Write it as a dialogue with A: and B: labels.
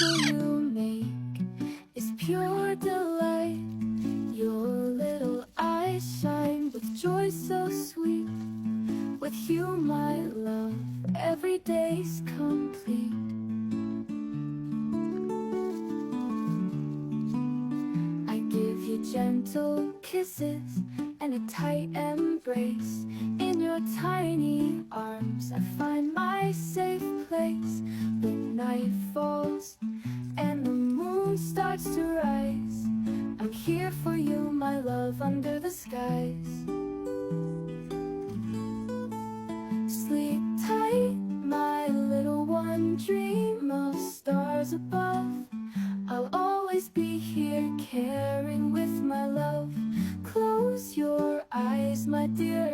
A: sparkle you make is pure delight. Your little eyes shine with joy so sweet. With you, my love, every day's complete. I give you gentle kisses and a tight embrace. In your tiny arms I find my safe place. When night falls and the moon starts to rise, I'm here for you, my love, under the skies. Sleep tight, my little one, dream of stars above. I'll always be here, caring with my love. Close your eyes, my dear,